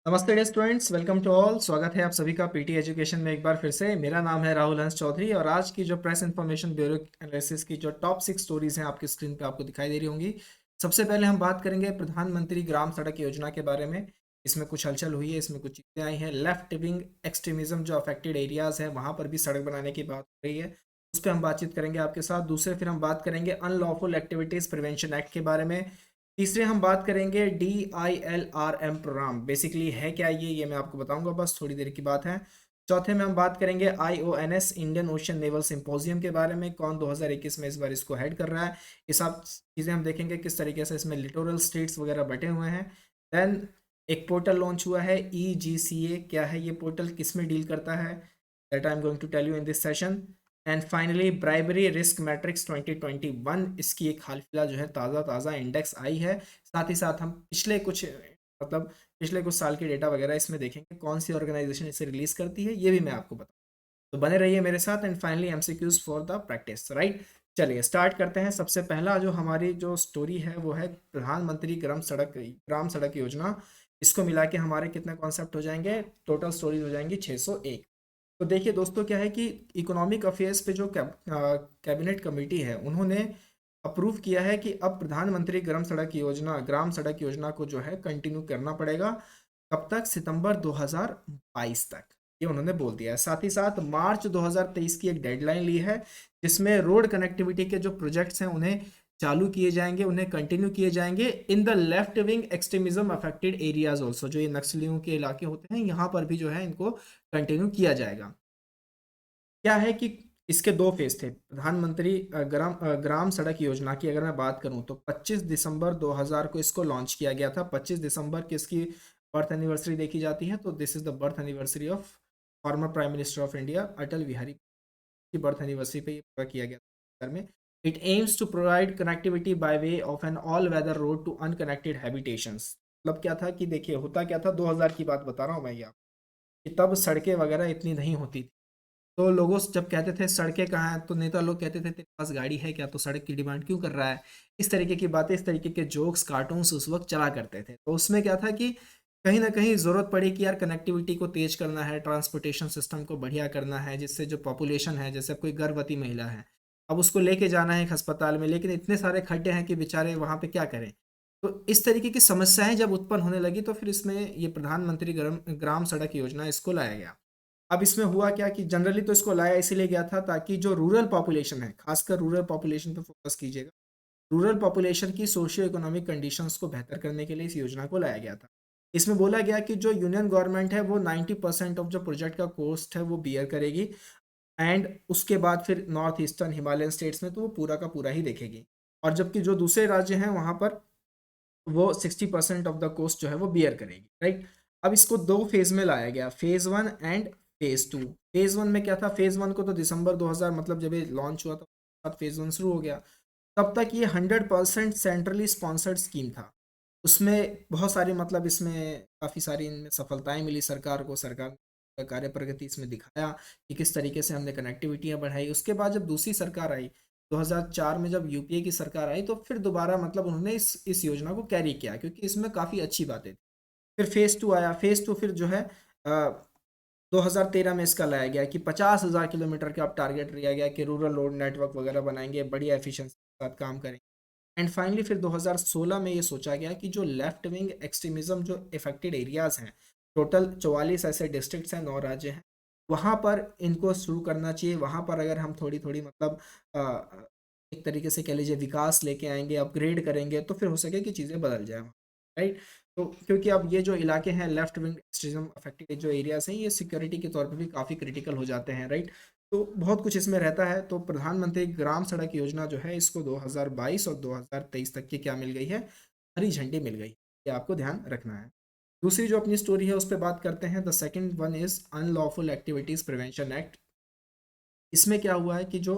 नमस्ते dear students, welcome to all. स्वागत है आप सभी का पीटी एजुकेशन में एक बार फिर से। मेरा नाम है राहुल हंस चौधरी और आज की जो प्रेस इंफॉर्मेशन ब्यूरो एनालिसिस की जो टॉप 6 स्टोरीज हैं आपकी स्क्रीन पे आपको दिखाई दे रही होंगी। सबसे पहले हम बात करेंगे प्रधानमंत्री ग्राम सड़क योजना के बारे में। इसमें कुछ हलचल हुई है, इसमें कुछ चीज़ें आई हैं। लेफ्ट विंग एक्सट्रीमिज्म जो अफेक्टेड एरियाज है वहाँ पर भी सड़क बनाने की बात हो रही है, उस पर हम बातचीत करेंगे आपके साथ। दूसरे फिर हम बात करेंगे अनलॉफुल एक्टिविटीज़ प्रिवेंशन एक्ट के बारे में। तीसरे हम बात करेंगे DILRM प्रोग्राम, बेसिकली है क्या ये मैं आपको बताऊंगा, बस थोड़ी देर की बात है। चौथे में हम बात करेंगे IONS Indian ocean naval symposium के बारे में, कौन 2021 में इस बार इसको हेड कर रहा है। ये सब चीज़ें हम देखेंगे किस तरीके से इसमें लिटोरल स्टेट्स वगैरह बटे हुए हैं। देन एक पोर्टल लॉन्च हुआ है EGCA, क्या है ये पोर्टल, किस में डील करता है, that I am going to tell you in this session. And finally bribery risk matrix 2021, इसकी एक हाल फिलहाल जो है ताज़ा ताज़ा इंडेक्स आई है। साथ ही साथ हम पिछले कुछ साल के डेटा वगैरह इसमें देखेंगे, कौन सी ऑर्गेनाइजेशन इसे रिलीज करती है ये भी मैं आपको बताऊँ। तो बने रहिए मेरे साथ। And finally MCQs for the practice, right. चलिए स्टार्ट करते हैं। सबसे पहला जो हमारी जो स्टोरी है वो है प्रधानमंत्री ग्राम सड़क योजना। इसको मिला के हमारे कितने कॉन्सेप्ट हो जाएंगे, टोटल स्टोरीज हो जाएंगी 601। तो देखिए दोस्तों, क्या है कि इकोनॉमिक अफेयर्स पे जो कैबिनेट कमेटी है उन्होंने अप्रूव किया है कि अब प्रधानमंत्री ग्राम सड़क योजना को जो है कंटिन्यू करना पड़ेगा। कब तक? सितंबर 2022 तक, ये उन्होंने बोल दिया है। साथ ही साथ मार्च 2023 की एक डेडलाइन ली है, जिसमें रोड कनेक्टिविटी के जो प्रोजेक्ट्स हैं उन्हें चालू किए जाएंगे, उन्हें कंटिन्यू किए जाएंगे in the left wing extremism affected areas also. जो ये नक्सलियों के इलाके होते हैं यहाँ पर भी जो है इनको कंटिन्यू किया जाएगा। क्या है कि इसके दो फेज थे प्रधानमंत्री ग्राम सड़क योजना की। अगर मैं बात करूं तो 25 दिसंबर 2000 को इसको लॉन्च किया गया था। 25 दिसंबर की इसकी बर्थ एनिवर्सरी देखी जाती है, तो this is the birth anniversary of former prime minister of India Atal Bihari की बर्थ एनिवर्सरी पे ये पूरा किया गया था में। It aims to provide connectivity by way of an all weather road to unconnected habitations. मतलब क्या था कि देखिए होता क्या था, 2000 की बात बता रहा हूँ मैं ये आपको, कि तब सड़कें वगैरह इतनी नहीं होती थी। तो लोगों से जब कहते थे सड़कें कहाँ हैं, तो नेता लोग कहते थे तेरे पास गाड़ी है क्या, तो सड़क की डिमांड क्यों कर रहा है। इस तरीके की बातें, इस तरीके के जोक्स कार्टून्स उस वक्त चला करते थे। तो उसमें क्या था कि कहीं ना कहीं ज़रूरत पड़ी कि यार कनेक्टिविटी को तेज करना है, ट्रांसपोर्टेशन सिस्टम को बढ़िया करना है, जिससे जो पॉपुलेशन है, जैसे कोई गर्भवती महिला है, अब उसको लेके जाना है एक अस्पताल में, लेकिन इतने सारे खड्डे हैं कि बेचारे वहाँ पे क्या करें। तो इस तरीके की समस्याएं जब उत्पन्न होने लगी, तो फिर इसमें ये प्रधानमंत्री ग्राम ग्राम सड़क योजना इसको लाया गया। अब इसमें हुआ क्या कि जनरली तो इसको लाया इसीलिए गया था ताकि जो रूरल पॉपुलेशन है, खासकर रूरल पॉपुलेशन पर फोकस कीजिएगा, रूरल पॉपुलेशन की सोशियो इकोनॉमिक कंडीशंस को बेहतर करने के लिए इस योजना को लाया गया था। इसमें बोला गया कि जो यूनियन गवर्नमेंट है वो 90% ऑफ जो प्रोजेक्ट का कॉस्ट है वो बियर करेगी, एंड उसके बाद फिर नॉर्थ ईस्टर्न हिमालयन स्टेट्स में तो वो पूरा का पूरा ही देखेगी, और जबकि जो दूसरे राज्य हैं वहाँ पर वो 60% ऑफ द कॉस्ट जो है वो बियर करेगी, राइट। अब इसको दो फेज में लाया गया, phase one and phase two. Phase one में क्या था, फेज वन को तो दिसंबर 2000 मतलब जब ये लॉन्च हुआ था फेज वन शुरू हो गया। तब तक ये 100% सेंट्रली स्पॉन्सर्ड स्कीम था। उसमें बहुत सारी मतलब इसमें काफ़ी सारी इनमें सफलताएं मिली सरकार को। सरकार का कार्य प्रगति इसमें दिखाया कि किस तरीके से हमने कनेक्टिविटियां बढ़ाई। उसके बाद जब दूसरी सरकार आई 2004 में, जब यूपीए की सरकार आई, तो फिर दोबारा मतलब उन्होंने इस योजना को कैरी किया, क्योंकि इसमें काफ़ी अच्छी बातें थी। फिर फेज टू आया। फेज टू फिर जो है 2013 में इसका लाया गया कि 50,000 किलोमीटर का अब टारगेट लिया गया कि रूरल रोड नेटवर्क वगैरह बनाएंगे, बढ़िया एफिशिएंसी के साथ काम करेंगे। एंड फाइनली फिर 2016 में ये सोचा गया कि जो लेफ्ट विंग एक्सट्रीमिज्म जो इफेक्टेड एरियाज हैं, टोटल 44 ऐसे डिस्ट्रिक्ट्स हैं, 9 राज्य हैं, वहाँ पर इनको शुरू करना चाहिए। वहाँ पर अगर हम थोड़ी थोड़ी मतलब एक तरीके से कह लीजिए विकास लेके आएंगे, अपग्रेड करेंगे, तो फिर हो सके कि चीज़ें बदल जाए, राइट। तो क्योंकि अब ये जो इलाके हैं लेफ्ट विंग एक्सट्रीज्म अफेक्टेड जो एरियाज हैं, ये सिक्योरिटी के तौर पे भी काफ़ी क्रिटिकल हो जाते हैं, राइट। तो बहुत कुछ इसमें रहता है। तो प्रधानमंत्री ग्राम सड़क योजना जो है, इसको 2022 और 2023 तक की क्या मिल गई है, हरी झंडी मिल गई। ये आपको ध्यान रखना है। दूसरी जो अपनी स्टोरी है उस पर बात करते हैं। The second one is unlawful activities prevention act. इसमें क्या हुआ है कि जो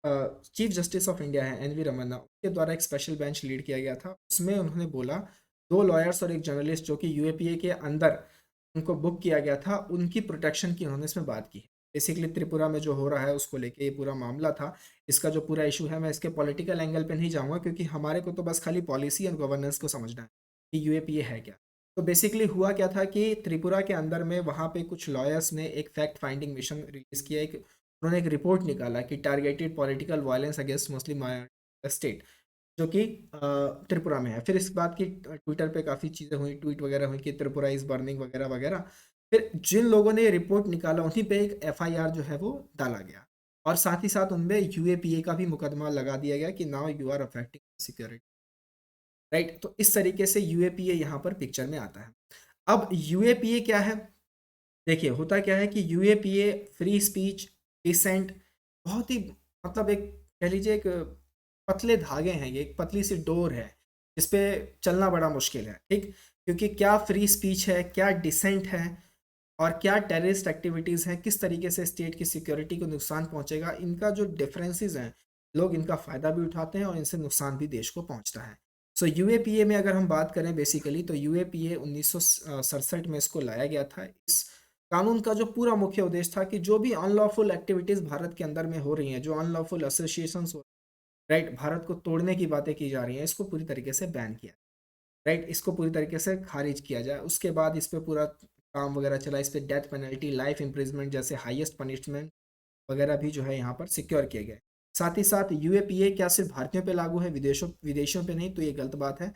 चीफ जस्टिस ऑफ इंडिया है NV रमन्ना, उनके द्वारा एक स्पेशल बेंच लीड किया गया था। उसमें उन्होंने बोला, दो लॉयर्स और एक जर्नलिस्ट जो कि यूएपीए के अंदर उनको बुक किया गया था, उनकी प्रोटेक्शन की उन्होंने इसमें बात की है। बेसिकली त्रिपुरा में जो हो रहा है उसको लेके ये पूरा मामला था। इसका जो पूरा इशू है, मैं इसके पॉलिटिकल एंगल पे नहीं जाऊंगा, क्योंकि हमारे को तो बस खाली पॉलिसी एंड गवर्नेंस को समझना है कि यूएपीए है क्या। तो बेसिकली हुआ क्या था कि त्रिपुरा के अंदर में वहाँ पे कुछ लॉयर्स ने एक फैक्ट फाइंडिंग मिशन रिलीज किया, एक उन्होंने एक रिपोर्ट निकाला कि टारगेटेड पॉलिटिकल वायलेंस अगेंस्ट मुस्लिम स्टेट, जो कि त्रिपुरा में है। फिर इस बात की ट्विटर पे काफ़ी चीज़ें हुई, ट्वीट वगैरह हुई कि त्रिपुरा इज़ बर्निंग वगैरह वगैरह। फिर जिन लोगों ने ये रिपोर्ट निकाला उन्हीं पे एक एफआईआर जो है वो डाला गया, और साथ ही साथ उनमें यूएपीए का भी मुकदमा लगा दिया गया कि now you are affecting security, right. तो इस तरीके से यूएपीए यहाँ पर पिक्चर में आता है। अब यूएपीए क्या है, देखिए होता क्या है कि यूएपीए फ्री स्पीच, डिसेंट, बहुत ही मतलब एक कह लीजिए एक पतले धागे हैं, ये एक पतली सी डोर है जिस पे चलना बड़ा मुश्किल है, ठीक। क्योंकि क्या फ्री स्पीच है, क्या डिसेंट है, और क्या टेररिस्ट एक्टिविटीज़ हैं, किस तरीके से स्टेट की सिक्योरिटी को नुकसान पहुंचेगा, इनका जो डिफरेंसेस हैं, लोग इनका फ़ायदा भी उठाते हैं और इनसे नुकसान भी देश को पहुंचता है। सो यूएपीए में अगर हम बात करें बेसिकली, तो यूएपीए 1967 में इसको लाया गया था। इस कानून का जो पूरा मुख्य उद्देश्य था कि जो भी अनलॉफुल एक्टिविटीज़ भारत के अंदर में हो रही हैं, जो अनलॉफुल एसोसिएशंस, राइट, भारत को तोड़ने की बातें की जा रही हैं, इसको पूरी तरीके से बैन किया, राइट, इसको पूरी तरीके से खारिज किया जाए। उसके बाद इस पे पूरा काम वगैरह चला, इस पे डेथ पेनल्टी, लाइफ इम्प्रिजमेंट जैसे हाईएस्ट पनिशमेंट वगैरह भी जो है यहाँ पर सिक्योर किए गए। साथ ही साथ यूएपीए क्या सिर्फ भारतीयों पे लागू है, विदेशों पे नहीं, तो ये गलत बात है।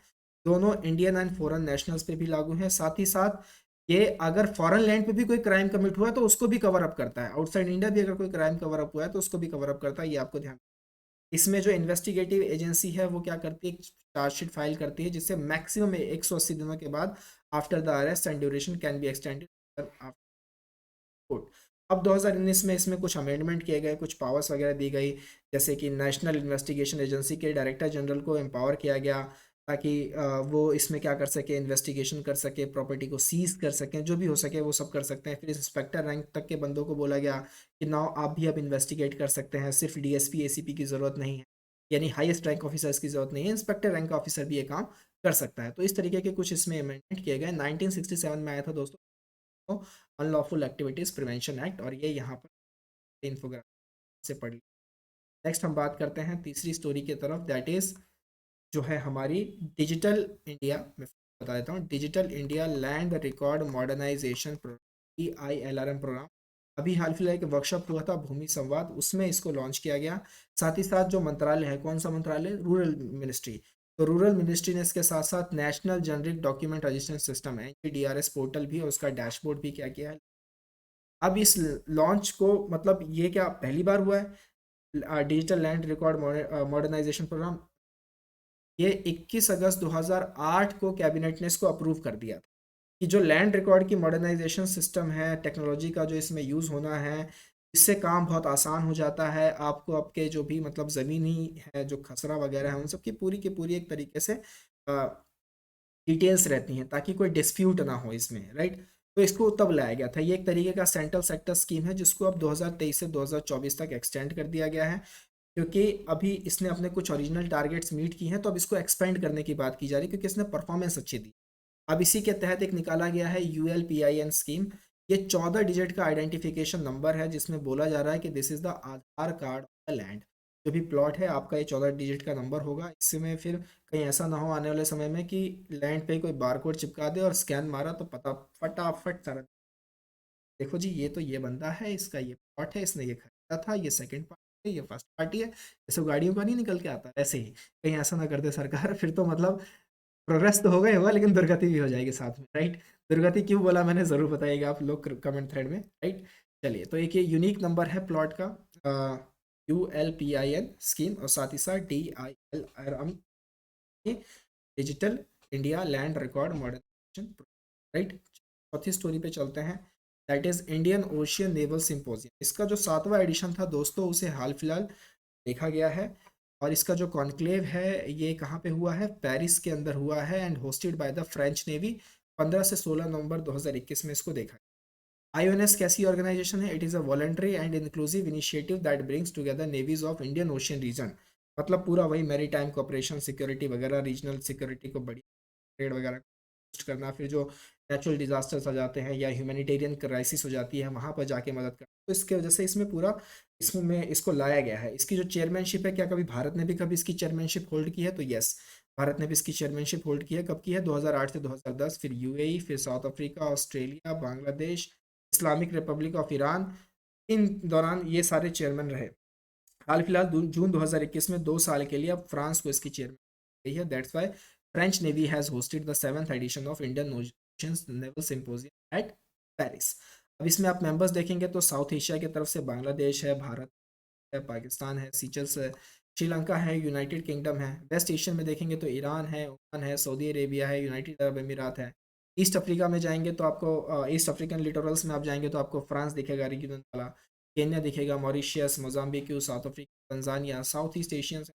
दोनों इंडियन एंड फॉरेन नेशनल्स पे भी लागू है। साथ ही साथ ये अगर फॉरेन लैंड पे भी कोई क्राइम कमिट हुआ है तो उसको भी कवर अप करता है, आउटसाइड इंडिया भी अगर कोई क्राइम कवर अप हुआ है तो उसको भी कवर अप करता है, ये आपको ध्यान। इसमें जो इन्वेस्टिगेटिव एजेंसी है वो क्या करती है, चार्जशीट फाइल करती है, जिससे मैक्सिमम 180 दिनों के बाद after the arrest and duration can be extended court. अब 2019 में इसमें कुछ अमेंडमेंट किए गए, कुछ पावर्स वगैरह दी गई, जैसे कि नेशनल इन्वेस्टिगेशन एजेंसी के डायरेक्टर जनरल को एम्पावर किया गया ताकि वो इसमें क्या कर सके, इन्वेस्टिगेशन कर सके, प्रॉपर्टी को सीज कर सकें, जो भी हो सके वो सब कर सकते हैं। फिर इंस्पेक्टर रैंक तक के बंदों को बोला गया कि नाउ आप भी अब इन्वेस्टिगेट कर सकते हैं, सिर्फ डीएसपी एसीपी की ज़रूरत नहीं है, यानी हाईएस्ट रैंक ऑफिसर्स की ज़रूरत नहीं है, इंस्पेक्टर रैंक ऑफिसर भी ये काम कर सकता है। तो इस तरीके के कुछ इसमें अमेंडमेंट किए गए। 1967 में आया था दोस्तों अनलॉफुल एक्टिविटीज प्रिवेंशन एक्ट, और ये यहाँ पर इन्फोग्राफिक से पढ़ ली। नेक्स्ट हम बात करते हैं तीसरी स्टोरी की तरफ, दैट इज जो है हमारी डिजिटल इंडिया, मैं बता देता हूँ, digital India land record modernisation programme, EILRM programme. अभी हाल फिलहाल एक वर्कशॉप हुआ था भूमि संवाद, उसमें इसको लॉन्च किया गया। साथ ही साथ जो मंत्रालय है, कौन सा मंत्रालय, रूरल मिनिस्ट्री, तो रूरल मिनिस्ट्री ने इसके साथ साथ national generic document registration system है, DRS पोर्टल भी और उसका डैशबोर्ड भी क्या किया है। अब इस लॉन्च को मतलब ये क्या पहली बार हुआ है, digital land record modernisation programme, ये 21 अगस्त 2008 को कैबिनेट ने इसको अप्रूव कर दिया था कि जो लैंड रिकॉर्ड की मॉडर्नाइजेशन सिस्टम है, टेक्नोलॉजी का जो इसमें यूज़ होना है, इससे काम बहुत आसान हो जाता है। आपको आपके जो भी मतलब ज़मीनी है, जो खसरा वगैरह है, उन सब की पूरी एक तरीके से डिटेल्स रहती हैं ताकि कोई डिस्प्यूट ना हो इसमें, राइट। तो इसको तब लाया गया था। ये एक तरीके का सेंट्रल सेक्टर स्कीम है जिसको अब 2023 से 2024 तक एक्सटेंड कर दिया गया है, क्योंकि अभी इसने अपने कुछ ओरिजिनल टारगेट्स मीट की हैं, तो अब इसको एक्सपेंड करने की बात की जा रही है क्योंकि इसने परफॉर्मेंस अच्छी दी। अब इसी के तहत एक निकाला गया है ULPIN स्कीम। ये 14 डिजिट का आइडेंटिफिकेशन नंबर है जिसमें बोला जा रहा है कि this is the Aadhaar card of the land. जो भी प्लॉट है आपका ये 14 डिजिट का नंबर होगा। इसमें फिर कहीं ऐसा ना हो आने वाले समय में कि लैंड पे कोई बारकोड चिपका दे और स्कैन मारा तो पता फटाफट सारा, देखो जी ये तो ये बंदा है, इसका ये प्लॉट है, इसने ये खरीदा था, ये सेकंड पार्टी है, ये फर्स्ट पार्टी है। जैसे गाड़ियों का नहीं निकल के आता, ऐसे ही कहीं ऐसा ना कर दे सरकार फिर तो मतलब प्रोग्रेस तो होगा ही होगा लेकिन दुर्गति भी हो जाएगी साथ में, राइट। दुर्गति क्यों बोला मैंने ज़रूर बताइएगा आप लोग कमेंट थ्रेड में, राइट। चलिए, तो एक ये यूनिक नंबर है प्लॉट का, ULPIN स्कीम, और साथ ही साथ DILRM, digital India land record modernisation, right. चौथी स्टोरी पे चलते हैं, that is Indian Ocean naval symposium. इसका जो 7वां एडिशन था दोस्तों, उसे हाल फिलहाल देखा गया है, और इसका जो कॉन्क्लेव है ये कहाँ पे हुआ है, पेरिस के अंदर हुआ है, and hosted by the French navy. 15 से 16 नवंबर 2021 में इसको देखा। IONS कैसी ऑर्गेनाइजेशन है, it is a voluntary and inclusive initiative that brings together navies of Indian Ocean region. मतलब पूरा वही मैरी टाइम कोऑपरेशन, सिक्योरिटी वगैरह, रीजनल सिक्योरिटी को बड़ी ट्रेड वगैरह boost करना, फिर जो नेचुरल डिजास्टर्स आ जाते हैं या ह्यूमैनिटेरियन क्राइसिस हो जाती है वहाँ पर जाके मदद करना, तो इसके वजह से इसमें पूरा इसमें इसको लाया गया है। इसकी जो चेयरमैनशिप है, क्या कभी भारत ने भी कभी इसकी चेयरमैनशिप होल्ड की है, तो यस, भारत ने भी इसकी चेयरमैनशिप होल्ड की है। कब की है? 2008 से 2010। फिर यूएई, फिर South Africa, Australia, Bangladesh, Islamic Republic of Iran, इन दौरान ये सारे चेयरमैन रहे। हाल फिलहाल जून 2021 में 2 साल के लिए अब फ्रांस को इसकी चेयरमैन गई है। That's why French navy has hosted the 7th edition of Indian Oceans naval symposium at Paris. अब इसमें आप मेंबर्स देखेंगे तो साउथ एशिया की तरफ से बांग्लादेश है, भारत है, पाकिस्तान है, सीचल्स है, श्रीलंका है, यूनाइटेड किंगडम है। वेस्ट एशियन में देखेंगे तो ईरान है, ओमान है, सऊदी अरेबिया है, यूनाइटेड अरब अमीरात है। ईस्ट अफ्रीका में जाएंगे तो आपको ईस्ट अफ्रीकन लिटोरल्स में आप जाएंगे तो आपको फ्रांस दिखेगा, रीगियन वाला, केन्या दिखेगा, Mauritius, Mozambique, south Africa, Tanzania. South east Asian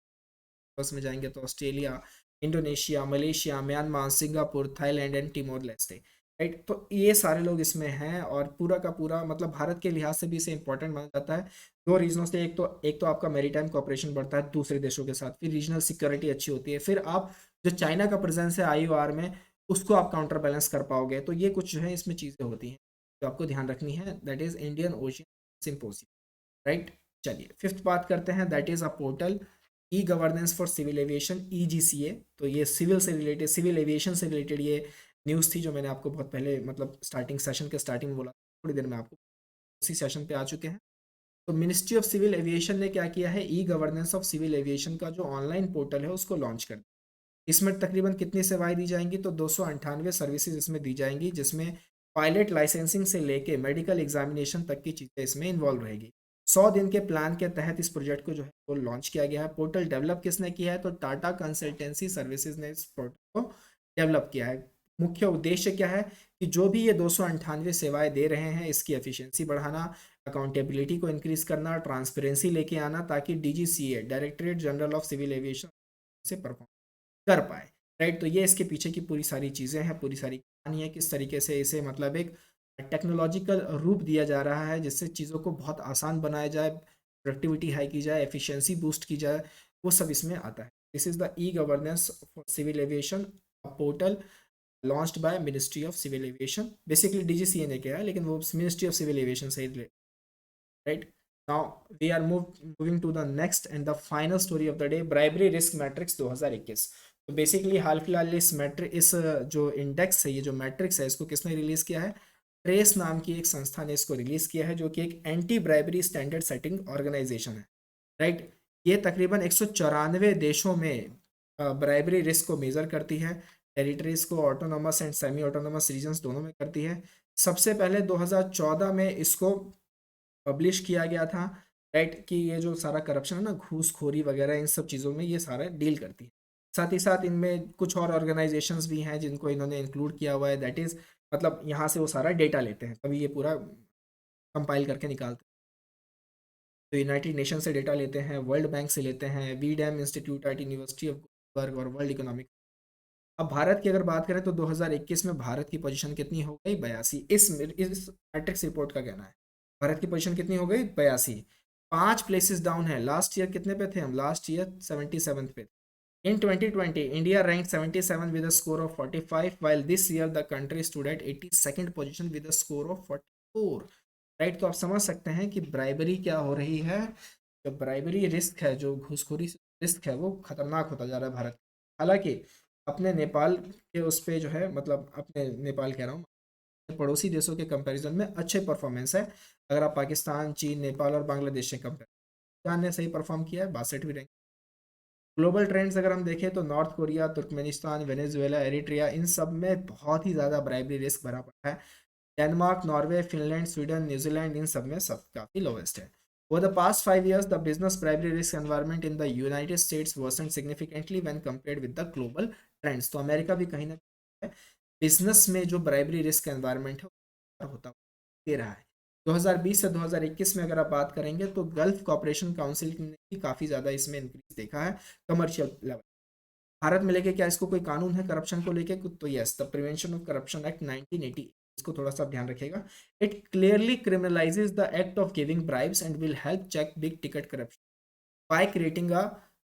में जाएंगे तो Australia, Indonesia, Malaysia, Myanmar, Singapore, Thailand and टिमोर Leste. Right, तो ये सारे लोग इसमें हैं और पूरा का पूरा मतलब भारत के लिहाज से भी इसे इंपॉर्टेंट माना जाता है। दो रीजनों से, एक तो आपका मैरीटाइम कॉपरेशन बढ़ता है दूसरे देशों के साथ, फिर रीजनल सिक्योरिटी अच्छी होती है, फिर आप जो चाइना का प्रेजेंस है आईओआर में उसको आप काउंटर बैलेंस कर पाओगे। तो ये कुछ जो है इसमें चीज़ें होती हैं जो आपको ध्यान रखनी है। That is Indian Ocean symposium. Right, चलिए फिफ्थ बात करते हैं। That is a portal e governance for civil aviation, EGCA. तो ये सिविल से रिलेटेड, सिविल एविएशन से रिलेटेड ये न्यूज़ थी जो मैंने आपको बहुत पहले मतलब स्टार्टिंग सेशन के स्टार्टिंग में बोला, थोड़ी देर में आपको उसी सेशन पे आ चुके हैं। तो मिनिस्ट्री ऑफ सिविल एविएशन ने क्या किया है, e governance of civil aviation का जो ऑनलाइन पोर्टल है उसको लॉन्च कर दिया। इसमें तकरीबन कितनी सेवाएं दी जाएंगी, तो 298 सर्विसेज इसमें दी जाएंगी, जिसमें पायलट लाइसेंसिंग से लेके मेडिकल एग्जामिनेशन तक की चीज़ें इसमें इन्वॉल्व रहेगी। 100 दिन के प्लान के तहत इस प्रोजेक्ट को जो है वो लॉन्च किया गया है। पोर्टल डेवलप किसने किया है, तो टाटा कंसल्टेंसी सर्विसेज ने इस पोर्टल को डेवलप किया है। मुख्य उद्देश्य क्या है कि जो भी ये 298 सेवाएं दे रहे हैं इसकी एफिशिएंसी बढ़ाना, अकाउंटेबिलिटी को इंक्रीज करना, ट्रांसपेरेंसी लेके आना, ताकि DGCA, directorate general of civil aviation से परफॉर्म कर पाए। राइट, तो ये इसके पीछे की पूरी सारी चीज़ें हैं, पूरी सारी कहानी है, किस तरीके से इसे मतलब एक टेक्नोलॉजिकल रूप दिया जा रहा है जिससे चीज़ों को बहुत आसान बनाया जाए, प्रोडक्टिविटी हाई की जाए, एफिशिएंसी बूस्ट की जाए, वो सब इसमें आता है। This is the e governance for civil aviation portal launched by ministry of civil aviation. Basically DGCA ने किया है लेकिन वो मिनिस्ट्री ऑफ सिविल एविएशन से right now we are moving to the next and the final story of the day, bribery risk matrix 2021। तो basically हाल फिलहाल इस जो इंडेक्स है, ये जो मैट्रिक्स है, इसको किसने रिलीज किया है, ट्रेस नाम की एक संस्था ने इसको रिलीज किया है, जो कि एक anti bribery standard setting organisation है। राइट, ये तकरीबन 194 देशों में ब्राइबरी रिस्क को मेजर करती है। टेरिटरीज को, autonomous and semi autonomous regions दोनों में करती है। सबसे पहले 2014 में इसको पब्लिश किया गया था। राइट, कि ये जो सारा करप्शन है ना, घूसखोरी वगैरह, इन सब चीज़ों में ये सारा डील करती है। साथ ही साथ इनमें कुछ और ऑर्गेनाइजेशंस भी हैं जिनको इन्होंने इंक्लूड किया हुआ है। दैट इज़ मतलब यहाँ से वो सारा डेटा लेते हैं, तभी ये पूरा कंपाइल करके निकालते हैं। तो यूनाइटेड नेशन से डेटा लेते हैं, वर्ल्ड बैंक से लेते हैं, V Dem institute at university of Gothenburg और वर्ल्ड इकोनॉमिक। अब भारत की अगर बात करें तो 2021 में भारत की पोजीशन कितनी हो गई, 82। इस मैट्रिक्स रिपोर्ट का कहना है भारत की पोजीशन कितनी हो गई, 82। 5 प्लेसेस डाउन है। लास्ट ईयर कितने पे थे हम, लास्ट ईयर 77 पे थे। इन 2020 India rank 77 with a score of 45, while this year the country stood at 82nd position with a score of 44। Right, तो आप समझ सकते हैं कि ब्राइबरी क्या हो रही है। जो ब्राइबरी रिस्क है, जो घूसखोरी रिस्क है, वो खतरनाक होता जा रहा है भारत। हालांकि अपने नेपाल के उस पे जो है मतलब अपने नेपाल कह रहा हूँ, पड़ोसी देशों के कंपैरिजन में अच्छे परफॉर्मेंस है। अगर आप पाकिस्तान, चीन, नेपाल और बांग्लादेश से कंपेयर, पाकिस्तान ने सही परफॉर्म किया है, 62वीं रैंक। ग्लोबल ट्रेंड्स अगर हम देखें तो North Korea, Turkmenistan, Venezuela, Eritrea, इन सब में बहुत ही ज़्यादा ब्राइबरी रिस्क भरा पड़ा है। Denmark, Norway, Finland, Sweden, New Zealand, इन सब में सब काफ़ी लोवेस्ट है। For the past 5 years, the business bribery risk environment in the United States worsened significantly when compared with the global trends। तो अमेरिका भी कहीं ना कहीं बिजनेस में जो ब्राइबरी रिस्क एनवायरनमेंट है होता दे रहा है। 2020 से 2021 में अगर आप बात करेंगे तो गल्फ कॉपरेशन काउंसिल ने भी काफ़ी ज़्यादा इसमें इंक्रीज देखा है कमर्शियल लेवल। भारत में लेके क्या इसको कोई कानून है करप्शन को लेके, तो yes, the prevention of corruption act 1980, इसको थोड़ा सा ध्यान रखिएगा। It clearly criminalises the act of giving bribes and will help check big ticket corruption by creating a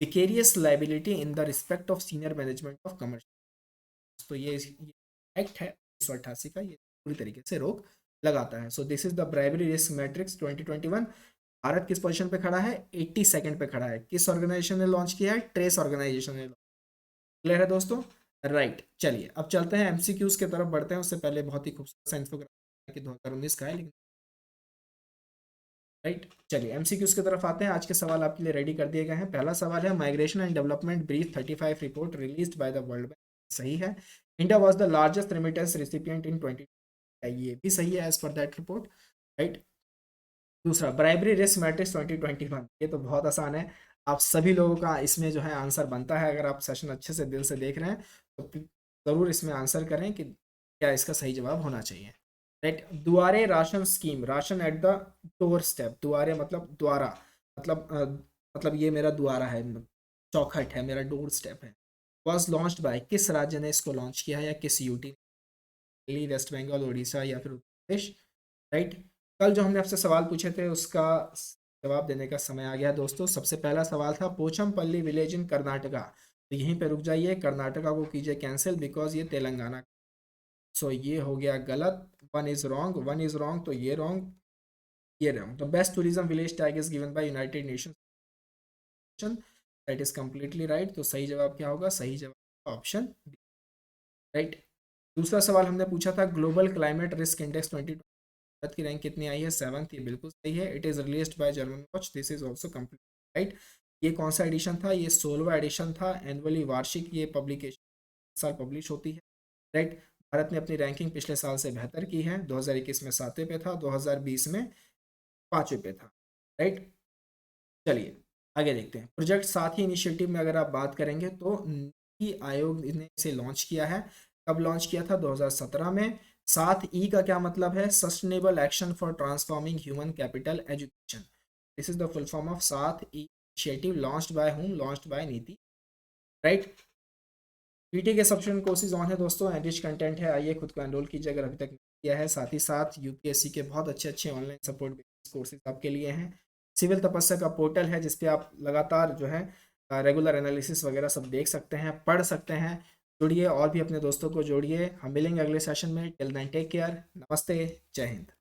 vicarious liability in the respect of senior management of commercial. तो ये act है 1988 का, ये पूरी तरीके से रोक लगाता है। So this is the bribery risk matrix 2021। Bharat किस पोजीशन पे खड़ा है, 82nd पे खड़ा है। किस ऑर्गेनाइजेशन ने लॉन्च किया है, ट्रेस ऑर्गेनाइजेशन ने। क्लियर है दोस्तों? राइट, चलिए अब चलते हैं एमसीक्यूज की तरफ बढ़ते हैं। उससे पहले बहुत ही खूबसूरत सा इंफोग्राफिक 2019 का है, लेकिन राइट, चलिए एमसीक्यूज की तरफ आते हैं। आज के सवाल आपके लिए रेडी कर दिए गए हैं। पहला सवाल है, migration and development brief 35 report released by the World Bank, सही है। India was the largest remittance recipient in 20, ये भी सही है as per that report, right. दूसरा, ब्राइबरी रिस्क मैट्रिक्स 2021, ये तो बहुत आसान है, आप सभी लोगों का इसमें जो है आंसर बनता है। अगर आप सेशन अच्छे से दिल से देख रहे हैं तो ज़रूर इसमें आंसर करें कि क्या इसका सही जवाब होना चाहिए, राइट। दुआरे ration scheme, ration at the door step, दुआरे मतलब द्वारा, मतलब मतलब ये मेरा द्वारा है, चौखट है, मेरा डोर स्टेप है। वॉज लॉन्च्ड बाय, किस राज्य ने इसको लॉन्च किया है या किस यूटी, दिल्ली, वेस्ट बंगाल, उड़ीसा या फिर उत्तर प्रदेश, राइट। कल जो हमने आपसे सवाल पूछे थे उसका जवाब देने का समय आ गया दोस्तों। सबसे पहला सवाल था पोचमपल्ली विलेज इन कर्नाटका, तो यहीं पे रुक जाइए, कर्नाटका को कीजिए कैंसिल बिकॉज ये तेलंगाना। सो ये हो गया गलत, one is wrong, one is wrong, तो ये रॉन्ग, ये wrong. The best tourism village tag is given by United nation, that is completely right. तो सही जवाब क्या होगा? सही जवाब ऑप्शन बी, राइट। दूसरा सवाल हमने पूछा था global climate risk index 20, Bharat की रैंक कितनी आई है? 7th, ये बिल्कुल सही है। It is released by German watch, this is also complete right. ये कौन सा एडिशन था? ये 16वां एडिशन था, एनुअली वार्षिक ये पब्लिकेशन साल पब्लिश होती है, राइट। भारत ने अपनी रैंकिंग पिछले साल से बेहतर की है, 2021 में 7वें पे था, 2020 में 5वें पे था, राइट। चलिए आगे देखते हैं। प्रोजेक्ट साथी इनिशिएटिव में अगर आप बात करेंगे तो नीति आयोग ने इसे लॉन्च किया है। कब लॉन्च किया था? 2017 में। 7E का क्या मतलब है? Sustainable action for transforming human capital education, this is the full form of 7E initiative, launched by whom? Launched by नीति, राइट। पीटी के सब्सक्रिप्शन कोर्सेज ऑन है दोस्तों, एनरिच कंटेंट है, आइए खुद को एनरोल कीजिए अगर अभी तक नहीं किया है। साथ ही साथ यूपीएससी के बहुत अच्छे अच्छे ऑनलाइन सपोर्ट कोर्सेज आपके लिए हैं। सिविल तपस्या का पोर्टल है जिसपे आप लगातार जो है रेगुलर एनालिसिस वगैरह सब देख सकते हैं, पढ़ सकते हैं। जुड़िए और भी अपने दोस्तों को जोड़िए। हम मिलेंगे अगले सेशन में। टिल देन टेक केयर, नमस्ते, जय हिंद।